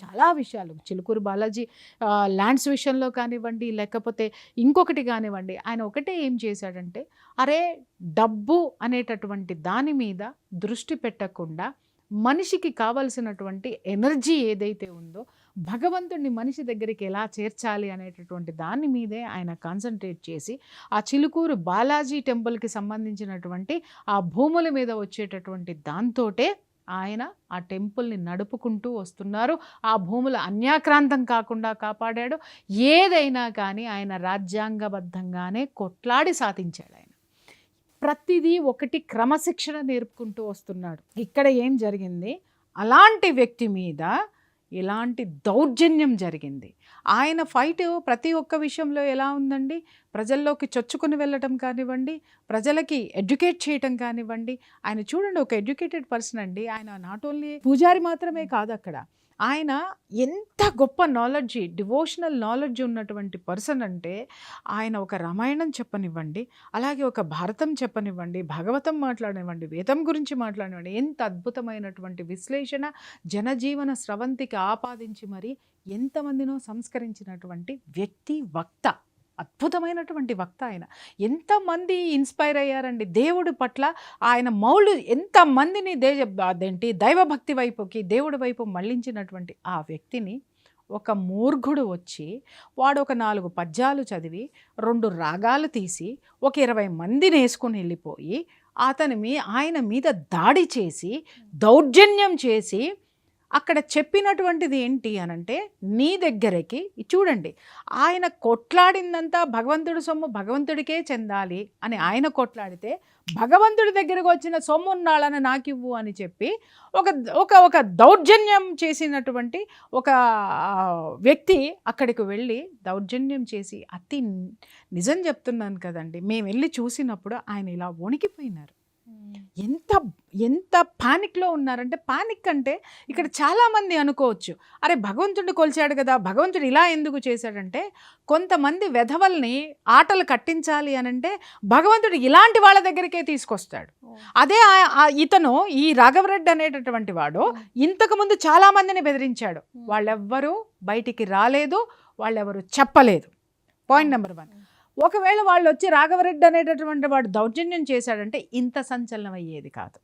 చాలా విషయాలు చిలుకూరు బాలాజీ ల్యాండ్స్ విషయంలో కానివ్వండి, లేకపోతే ఇంకొకటి కానివ్వండి, ఆయన ఒకటే ఏం చేశాడంటే, అరే డబ్బు అనేటటువంటి దాని మీద దృష్టి పెట్టకుండా మనిషికి కావలసినటువంటి ఎనర్జీ ఏదైతే ఉందో భగవంతుడిని మనిషి దగ్గరికి ఎలా చేర్చాలి అనేటటువంటి దాని మీదే ఆయన కాన్సన్ట్రేట్ చేసి ఆ చిలుకూరు బాలాజీ టెంపుల్కి సంబంధించినటువంటి ఆ భూముల మీద వచ్చేటటువంటి దాంతోటే ఆయన ఆ టెంపుల్ని నడుపుకుంటూ వస్తున్నారు. ఆ భూముల అన్యాక్రాంతం కాకుండా కాపాడాడు. ఏదైనా కానీ ఆయన రాజ్యాంగబద్ధంగానే కొట్లాడి సాధించాడు. ఆయన ప్రతిదీ ఒకటి క్రమశిక్షణ నేర్పుకుంటూ వస్తున్నాడు. ఇక్కడ ఏం జరిగింది, అలాంటి వ్యక్తి మీద ఇలాంటి దౌర్జన్యం జరిగింది. ఆయన ఫైట్ ప్రతి ఒక్క విషయంలో ఎలా ఉందండి, ప్రజల్లోకి చొచ్చుకుని వెళ్ళటం కానివ్వండి, ప్రజలకి ఎడ్యుకేట్ చేయటం కానివ్వండి. ఆయన చూడండి, ఒక ఎడ్యుకేటెడ్ పర్సన్ అండి. ఆయన నాట్ ఓన్లీ పూజారి మాత్రమే కాదు, అక్కడ ఆయన ఎంత గొప్ప నాలెడ్జీ, డివోషనల్ నాలెడ్జ్ ఉన్నటువంటి పర్సన్ అంటే, ఆయన ఒక రామాయణం చెప్పనివ్వండి, అలాగే ఒక భారతం చెప్పనివ్వండి, భాగవతం మాట్లాడనివ్వండి, వేదం గురించి మాట్లాడనివ్వండి, ఎంత అద్భుతమైనటువంటి విశ్లేషణ జనజీవన స్రవంతికి ఆపాదించి మరి ఎంతమందినో సంస్కరించినటువంటి వ్యక్తి, వక్త, అద్భుతమైనటువంటి వక్త. ఆయన ఎంతమంది ఇన్స్పైర్ అయ్యారండి దేవుడి పట్ల. ఆయన మౌలు ఎంతమందిని అదేంటి దైవభక్తి వైపుకి, దేవుడి వైపు మళ్ళించినటువంటి ఆ వ్యక్తిని ఒక మూర్ఘుడు వచ్చి వాడు ఒక 4 పద్యాలు చదివి 2 రాగాలు తీసి ఒక 20 మందిని వేసుకుని వెళ్ళిపోయి ఆయన మీద దాడి చేసి దౌర్జన్యం చేసి అక్కడ చెప్పినటువంటిది ఏంటి అనంటే, నీ దగ్గరికి చూడండి, ఆయన కొట్లాడిందంతా భగవంతుడి సొమ్ము భగవంతుడికే చెందాలి అని ఆయన కొట్లాడితే, భగవంతుడి దగ్గరకు వచ్చిన సొమ్మున్నాళ్ళని నాకివ్వు అని చెప్పి ఒక దౌర్జన్యం చేసినటువంటి ఒక వ్యక్తి అక్కడికి వెళ్ళి దౌర్జన్యం చేసి, నిజం చెప్తున్నాను కదండి, మేము వెళ్ళి చూసినప్పుడు ఆయన ఇలా వణికిపోయినారు. ఎంత పానిక్లో ఉన్నారంటే, పానిక్ అంటే ఇక్కడ చాలామంది అనుకోవచ్చు, అరే భగవంతుడిని కొలిచాడు కదా, భగవంతుడు ఇలా ఎందుకు చేశాడంటే, కొంతమంది వెధవల్ని ఆటలు కట్టించాలి అనంటే భగవంతుడు ఇలాంటి వాళ్ళ దగ్గరికే తీసుకొస్తాడు. అదే ఇతను ఈ రాఘవరెడ్డి అనేటటువంటి వాడు ఇంతకుముందు చాలామందిని బెదిరించాడు. వాళ్ళెవ్వరూ బయటికి రాలేదు, వాళ్ళెవరు చెప్పలేదు. Point number 1. ఒకవేళ వాళ్ళు వచ్చి రాఘవరెడ్డి అనేటటువంటి వాడు దౌర్జన్యం చేశాడంటే ఇంత సంచలనం అయ్యేది కాదు.